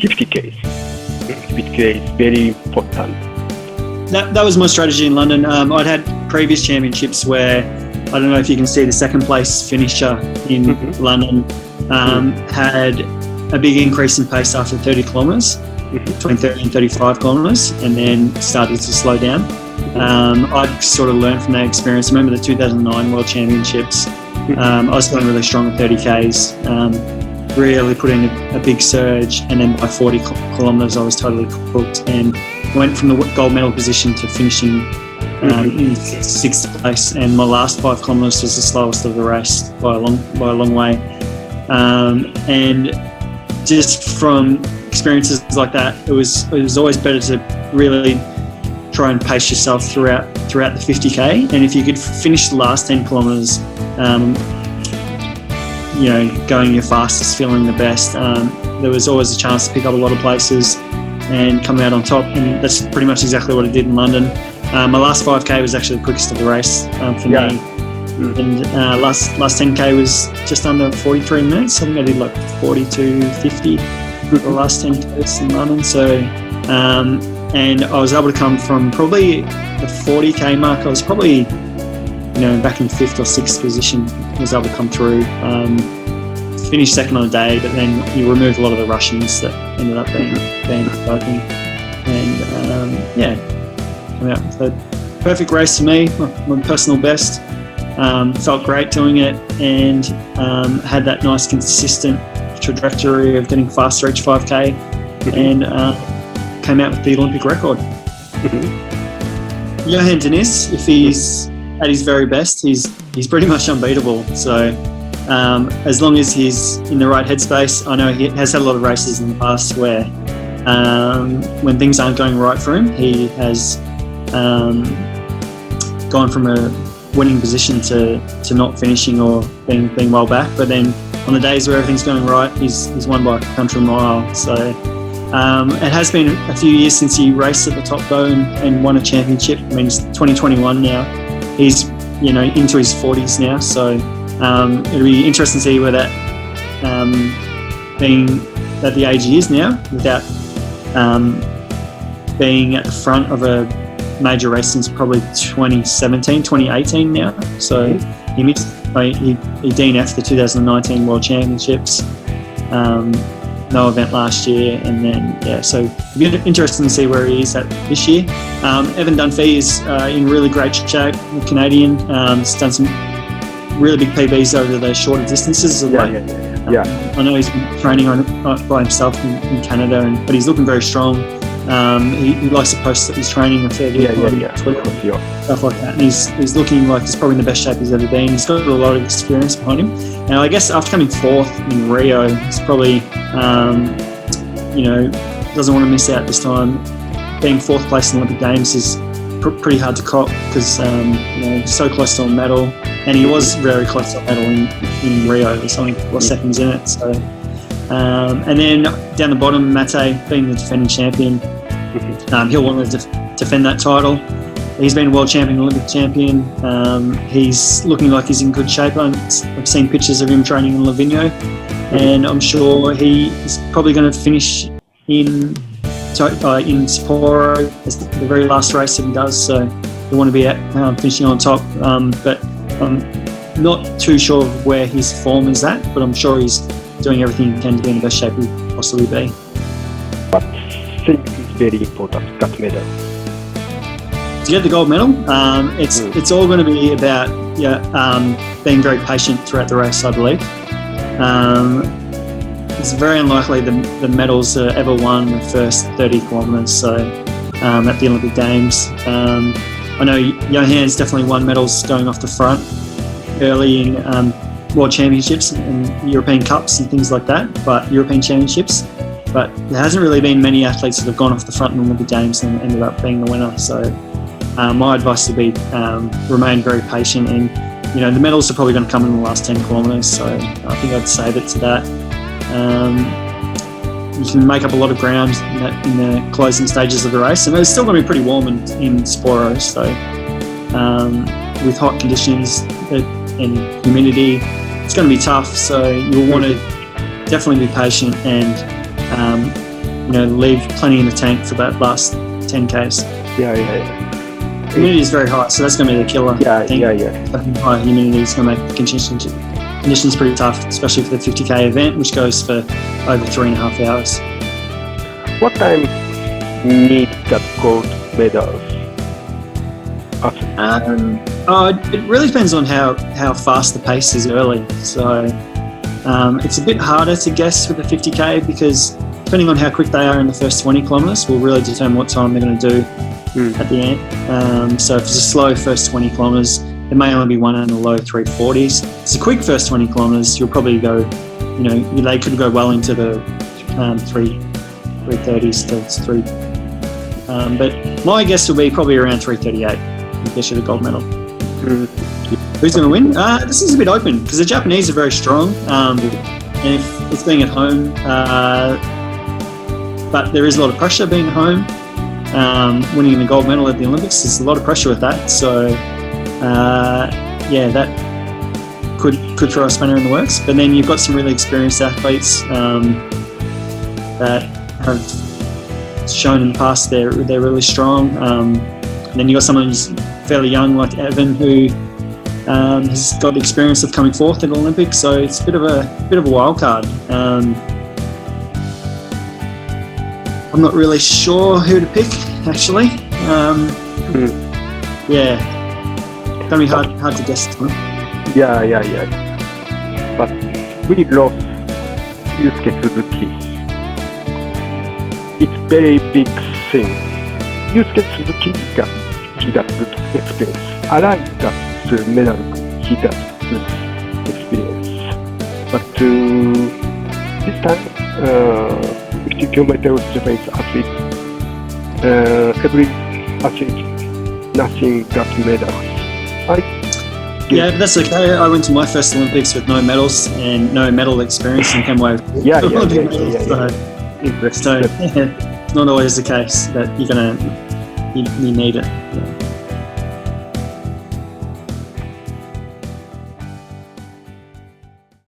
50K. 50K is very important. That was my strategy in London. I'd had previous championships where, I don't know if you can see the second place finisher in London, had a big increase in pace after 30 kilometres, between 30 and 35 kilometres, and then started to slow down. I'd sort of learned from that experience. I remember the 2009 World Championships. I was feeling really strong at 30Ks, really put in a big surge, and then by 40 kilometres I was totally cooked and went from the gold medal position to finishing in sixth place, and my last 5 kilometres was the slowest of the race by a long way. And just from experiences like that, it was always better to really try and pace yourself throughout the 50K, and if you could finish the last 10 kilometres, going your fastest, feeling the best, there was always a chance to pick up a lot of places and come out on top, and that's pretty much exactly what I did in London. My last 5K was actually the quickest of the race for me, and last 10K was just under 43 minutes. I think I did like 42.50 the last 10Ks in London. So, and I was able to come from probably the 40K mark. I was probably, back in 5th or 6th position. I was able to come through. Finished second on the day, but then you removed a lot of the Russians that ended up being broken, and coming out with a perfect race for me, my personal best. Felt great doing it, and had that nice consistent trajectory of getting faster each 5K, and came out with the Olympic record. Johan Dennis, if he's at his very best, he's pretty much unbeatable. So as long as he's in the right headspace, I know he has had a lot of races in the past where when things aren't going right for him, he has gone from a winning position to not finishing or being well back. But then on the days where everything's going right, he's won by a country mile. So it has been a few years since he raced at the top though and won a championship. I mean, it's 2021 now. He's into his 40s now, so it'll be interesting to see where that being at the age he is now, without being at the front of a major race since probably 2018 now. So he missed, he DNF'd the 2019 World Championships, no event last year, and then so it'll be interesting to see where he is at this year. Evan Dunphy is in really great shape, the Canadian. He's done some really big PBs over the shorter distances. I know he's been training by himself in Canada, but he's looking very strong. He likes to post that he's training a fair bit on Twitter, stuff like that. And he's looking like he's probably in the best shape he's ever been. He's got a lot of experience behind him. Now, I guess after coming 4th in Rio, he's probably, doesn't want to miss out this time. Being 4th place in the Olympic Games is pretty hard to cop because, he's so close to a medal. And he was very close to a medal in Rio. There's only a couple of seconds in it. So, and then down the bottom, Mate, being the defending champion, he'll want to defend that title. He's been a world champion, Olympic champion. He's looking like he's in good shape. I've seen pictures of him training in Livigno, and I'm sure he is probably going to finish in Sapporo as the very last race that he does. So we want to be finishing on top. But I'm not too sure of where his form is at, but I'm sure he's doing everything he can to be in the best shape he could possibly be. But I think it's very important, that medal. To get the gold medal, it's all going to be about being very patient throughout the race, I believe. It's very unlikely the medals are ever won the first 30 kilometres, so at the Olympic Games. I know Johan's definitely won medals going off the front early in World Championships and European Cups and things like that, but European Championships. But there hasn't really been many athletes that have gone off the front in Olympic Games and ended up being the winner. So my advice would be remain very patient, and the medals are probably going to come in the last 10 kilometres, so I think I'd save it to that. You can make up a lot of ground in the closing stages of the race, and it's still going to be pretty warm in Sapporo, so with hot conditions and humidity, it's going to be tough, so you'll want to definitely be patient and leave plenty in the tank for that last 10Ks. Yeah. Humidity is very high, so that's going to be the killer. Yeah. High humidity is going to make the conditions pretty tough, especially for the 50K event, which goes for over 3.5 hours. What time need that gold medals? It really depends on how fast the pace is early. So it's a bit harder to guess with the 50K because depending on how quick they are in the first 20 kilometres will really determine what time they're going to do at the end. So if it's a slow first 20 kilometres, it may only be one in the low 340s. If it's a quick first 20 kilometres, you'll probably go, they could go well into the 330s to 3. But my guess will be probably around 338 if they should a gold medal. Who's going to win? This is a bit open because the Japanese are very strong. And if it's being at home, but there is a lot of pressure being at home. Winning the gold medal at the Olympics, there's a lot of pressure with that. So, that could throw a spanner in the works. But then you've got some really experienced athletes that have shown in the past they're really strong. And then you've got someone who's fairly young like Evan who has got the experience of coming fourth at the Olympics. So it's a bit of a wild card. I'm not really sure who to pick, actually. It's going to be hard to guess. Yeah. But we lost Yusuke Suzuki. It's very big thing. Yusuke Suzuki he got good experience. I like that medal he got good experience. But this time, 50 kilometers Japanese athlete, every athlete, nothing got medals. Yeah, but that's okay. I went to my first Olympics with no medals and no medal experience and came away with Yeah. So, not always the case that you need it. Yeah.